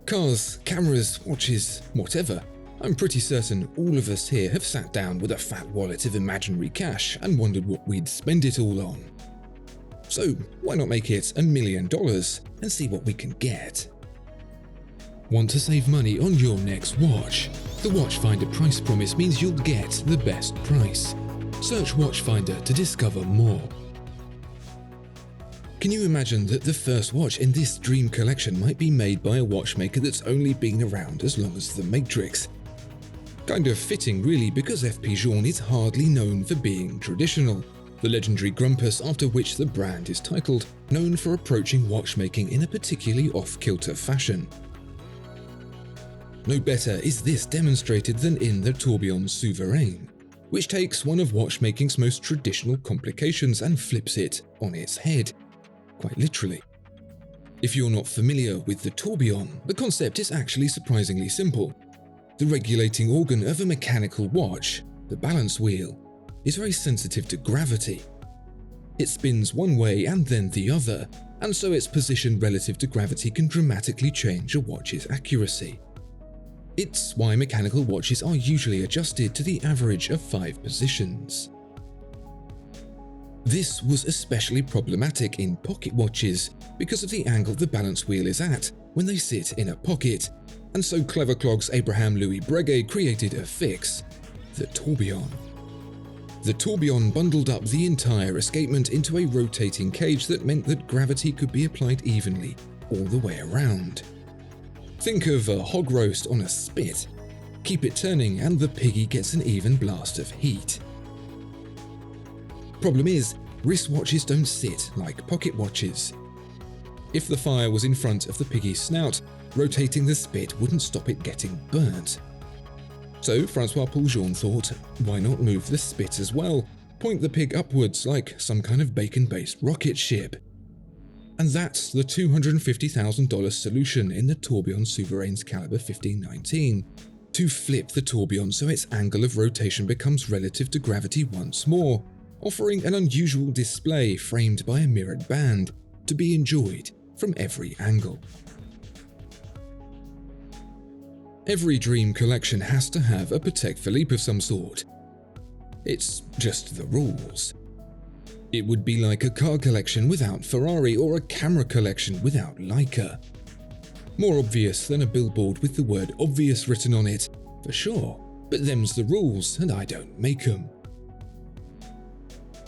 Cars, cameras, watches, whatever. I'm pretty certain all of us here have sat down with a fat wallet of imaginary cash and wondered what we'd spend it all on. So why not make it $1 million and see what we can get? Want to save money on your next watch? The Watchfinder price promise means you'll get the best price. Search Watchfinder to discover more. Can you imagine that the first watch in this dream collection might be made by a watchmaker that's only been around as long as the Matrix? Kind of fitting really, because FP Journe is hardly known for being traditional, the legendary grumpus after which the brand is titled, known for approaching watchmaking in a particularly off-kilter fashion. No better is this demonstrated than in the Tourbillon Souverain, which takes one of watchmaking's most traditional complications and flips it on its head, quite literally. If you're not familiar with the tourbillon, the concept is actually surprisingly simple. The regulating organ of a mechanical watch, the balance wheel, is very sensitive to gravity. It spins one way and then the other, and so its position relative to gravity can dramatically change a watch's accuracy. It's why mechanical watches are usually adjusted to the average of 5 positions. This was especially problematic in pocket watches because of the angle the balance wheel is at when they sit in a pocket, and so Clever Clog's Abraham Louis Breguet created a fix, the tourbillon. The tourbillon bundled up the entire escapement into a rotating cage that meant that gravity could be applied evenly all the way around. Think of a hog roast on a spit. Keep it turning and the piggy gets an even blast of heat. Problem is, wristwatches don't sit like pocket watches. If the fire was in front of the piggy's snout, rotating the spit wouldn't stop it getting burnt. So Francois Paul Journe thought, why not move the spit as well? Point the pig upwards like some kind of bacon-based rocket ship. And that's the $250,000 solution in the Tourbillon Souverain's caliber 1519. To flip the tourbillon so its angle of rotation becomes relative to gravity once more, offering an unusual display framed by a mirrored band to be enjoyed from every angle. Every dream collection has to have a Patek Philippe of some sort. It's just the rules. It would be like a car collection without Ferrari or a camera collection without Leica. More obvious than a billboard with the word obvious written on it, for sure, but them's the rules and I don't make them.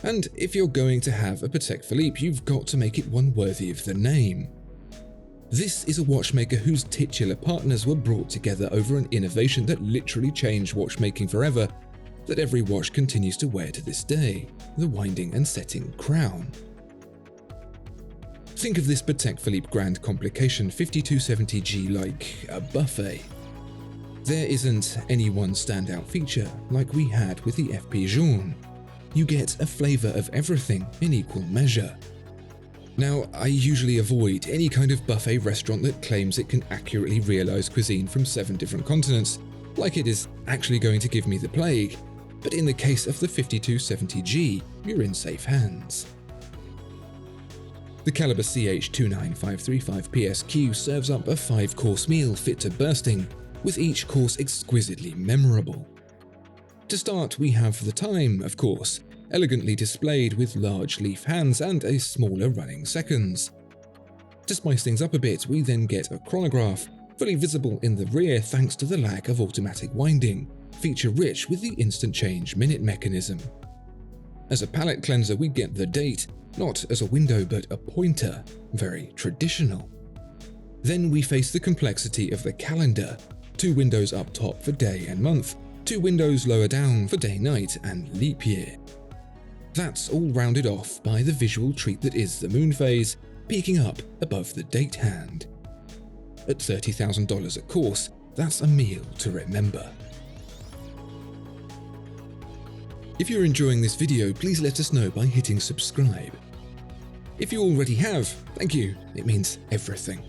And if you're going to have a Patek Philippe, you've got to make it one worthy of the name. This is a watchmaker whose titular partners were brought together over an innovation that literally changed watchmaking forever, that every watch continues to wear to this day, the winding and setting crown. Think of this Patek Philippe Grand Complication 5270G like a buffet. There isn't any one standout feature like we had with the FP Journe. You get a flavour of everything in equal measure. Now, I usually avoid any kind of buffet restaurant that claims it can accurately realise cuisine from 7 different continents, like it is actually going to give me the plague, but in the case of the 5270G, you're in safe hands. The caliber CH29535 PSQ serves up a 5-course meal fit to bursting, with each course exquisitely memorable. To start, we have the time, of course, elegantly displayed with large leaf hands and a smaller running seconds. To spice things up a bit, we then get a chronograph, fully visible in the rear thanks to the lack of automatic winding, feature-rich with the instant change minute mechanism. As a palette cleanser, we get the date, not as a window but a pointer, very traditional. Then we face the complexity of the calendar, 2 windows up top for day and month, 2 windows lower down for day-night and leap year. That's all rounded off by the visual treat that is the moon phase, peaking up above the date hand. At $30,000 a course, that's a meal to remember. If you're enjoying this video, please let us know by hitting subscribe. If you already have, thank you, it means everything.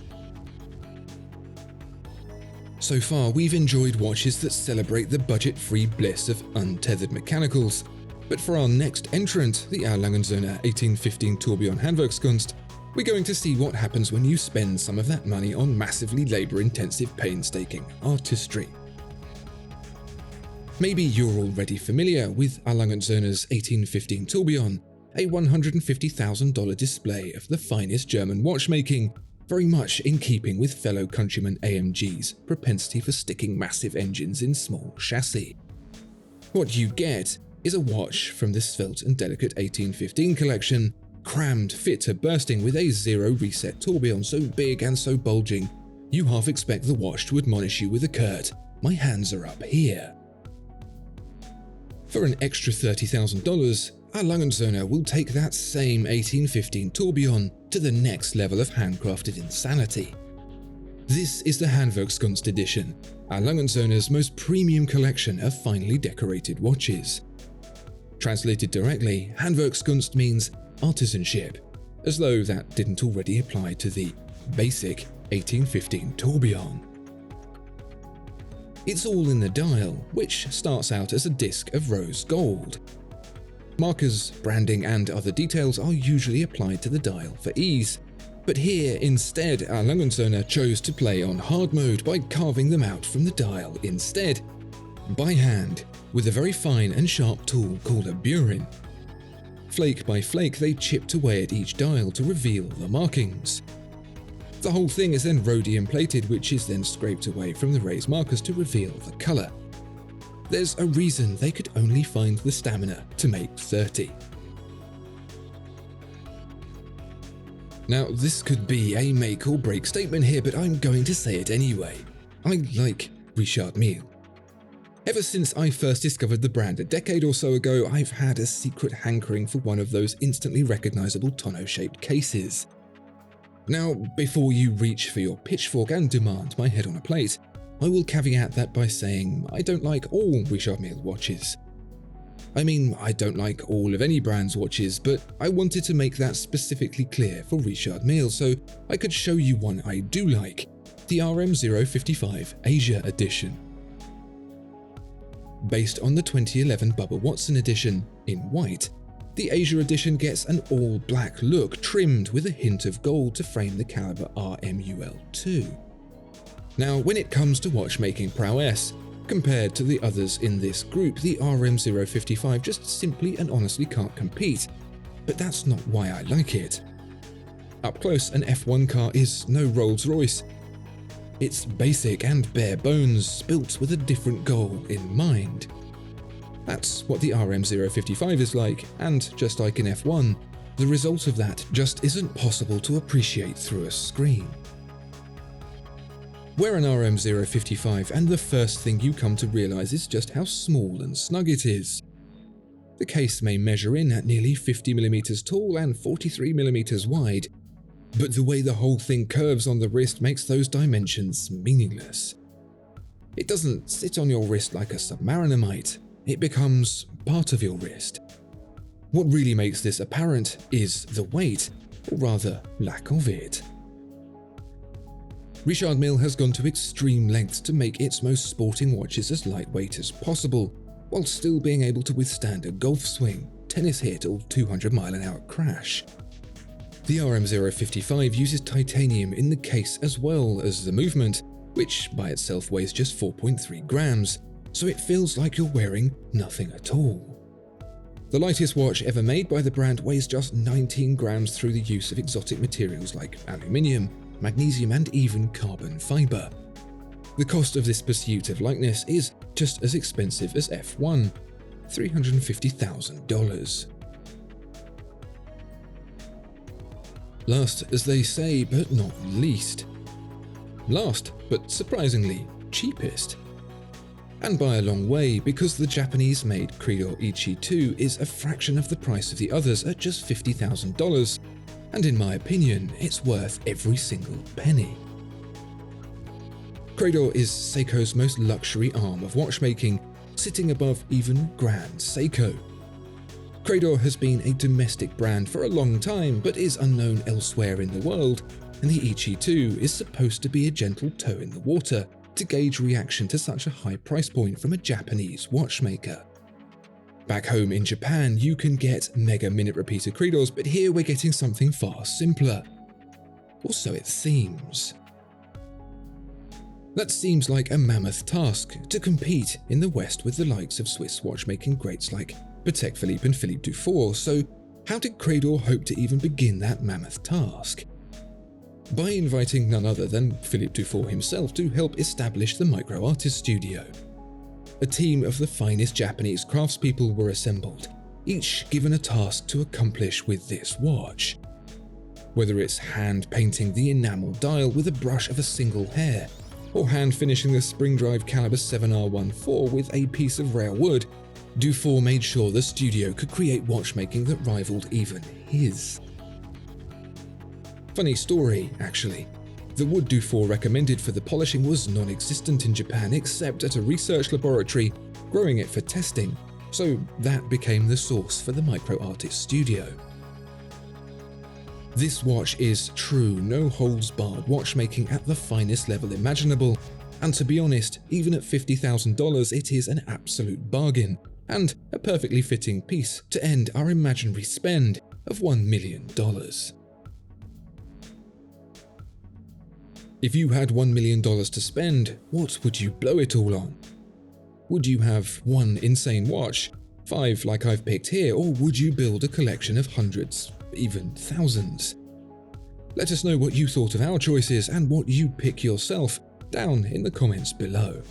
So far, we've enjoyed watches that celebrate the budget-free bliss of untethered mechanicals, but for our next entrant, the Lange Söhne 1815 Tourbillon Handwerkskunst, We're going to see what happens when you spend some of that money on massively labor-intensive, painstaking artistry. Maybe you're already familiar with Lange Söhne's 1815 Tourbillon, a $150,000 display of the finest German watchmaking, very much in keeping with fellow countryman AMG's propensity for sticking massive engines in small chassis. What you get is a watch from the svelte and delicate 1815 collection, crammed fit to bursting with a zero reset tourbillon so big and so bulging, you half expect the watch to admonish you with a curt, "My hands are up here." For an extra $30,000, Lange Söhne will take that same 1815 tourbillon to the next level of handcrafted insanity. This is the Handwerkskunst edition, Lange Söhne's most premium collection of finely decorated watches. Translated directly, Handwerkskunst means artisanship, as though that didn't already apply to the basic 1815 tourbillon. It's all in the dial, which starts out as a disc of rose gold. Markers, branding, and other details are usually applied to the dial for ease, but here instead Lange Söhne chose to play on hard mode by carving them out from the dial instead, by hand, with a very fine and sharp tool called a burin. Flake by flake they chipped away at each dial to reveal the markings. The whole thing is then rhodium plated, which is then scraped away from the raised markers to reveal the colour. There's a reason they could only find the stamina to make 30. Now, this could be a make or break statement here, but I'm going to say it anyway. I like Richard Mille. Ever since I first discovered the brand a decade or so ago, I've had a secret hankering for one of those instantly recognizable tonneau-shaped cases. Now, before you reach for your pitchfork and demand my head on a plate, I will caveat that by saying I don't like all Richard Mille watches. I mean, I don't like all of any brand's watches, but I wanted to make that specifically clear for Richard Mille so I could show you one I do like, the RM055 Asia edition. Based on the 2011 Bubba Watson edition, in white, the Asia edition gets an all-black look trimmed with a hint of gold to frame the caliber RMUL2. Now, when it comes to watchmaking prowess, compared to the others in this group, the RM055 just simply and honestly can't compete, but that's not why I like it. Up close, an F1 car is no Rolls-Royce. It's basic and bare bones, built with a different goal in mind. That's what the RM055 is like, and just like in F1, the result of that just isn't possible to appreciate through a screen. Wear an RM055 and the first thing you come to realize is just how small and snug it is. The case may measure in at nearly 50mm tall and 43mm wide, but the way the whole thing curves on the wrist makes those dimensions meaningless. It doesn't sit on your wrist like a Submariner might, it becomes part of your wrist. What really makes this apparent is the weight, or rather lack of it. Richard Mille has gone to extreme lengths to make its most sporting watches as lightweight as possible, while still being able to withstand a golf swing, tennis hit, or 200-mile-an-hour crash. The RM055 uses titanium in the case as well as the movement, which by itself weighs just 4.3 grams, so it feels like you're wearing nothing at all. The lightest watch ever made by the brand weighs just 19 grams through the use of exotic materials like aluminium, magnesium, and even carbon fiber. The cost of this pursuit of lightness is just as expensive as F1, $350,000. Last, as they say, but not least. Last, but surprisingly cheapest. And by a long way, because the Japanese-made Credor Eichi II is a fraction of the price of the others at just $50,000, and in my opinion, it's worth every single penny. Credor is Seiko's most luxury arm of watchmaking, sitting above even Grand Seiko. Credor has been a domestic brand for a long time, but is unknown elsewhere in the world, and the Eichi II is supposed to be a gentle toe in the water to gauge reaction to such a high price point from a Japanese watchmaker. Back home in Japan, you can get mega minute repeater Credors, but here we're getting something far simpler, or so it seems. That seems like a mammoth task to compete in the West with the likes of Swiss watchmaking greats like Patek Philippe and Philippe Dufour, so how did Credor hope to even begin that mammoth task? By inviting none other than Philippe Dufour himself to help establish the Micro Artist Studio. A team of the finest Japanese craftspeople were assembled, each given a task to accomplish with this watch. Whether it's hand painting the enamel dial with a brush of a single hair, or hand finishing the spring drive caliber 7R14 with a piece of rare wood, Dufour made sure the studio could create watchmaking that rivaled even his. Funny story, actually. The wood Dufour recommended for the polishing was non-existent in Japan except at a research laboratory growing it for testing, so that became the source for the Micro Artist Studio. This watch is true no-holds-barred watchmaking at the finest level imaginable, and to be honest, even at $50,000 it is an absolute bargain, and a perfectly fitting piece to end our imaginary spend of $1 million. If you had $1 million to spend, what would you blow it all on? Would you have one insane watch, 5 like I've picked here, or would you build a collection of hundreds, even thousands? Let us know what you thought of our choices and what you'd pick yourself down in the comments below.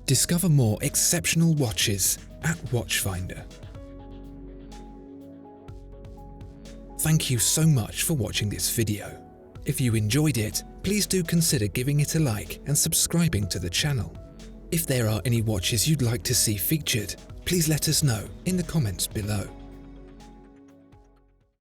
Discover more exceptional watches at Watchfinder. Thank you so much for watching this video. If you enjoyed it, please do consider giving it a like and subscribing to the channel. If there are any watches you'd like to see featured, please let us know in the comments below.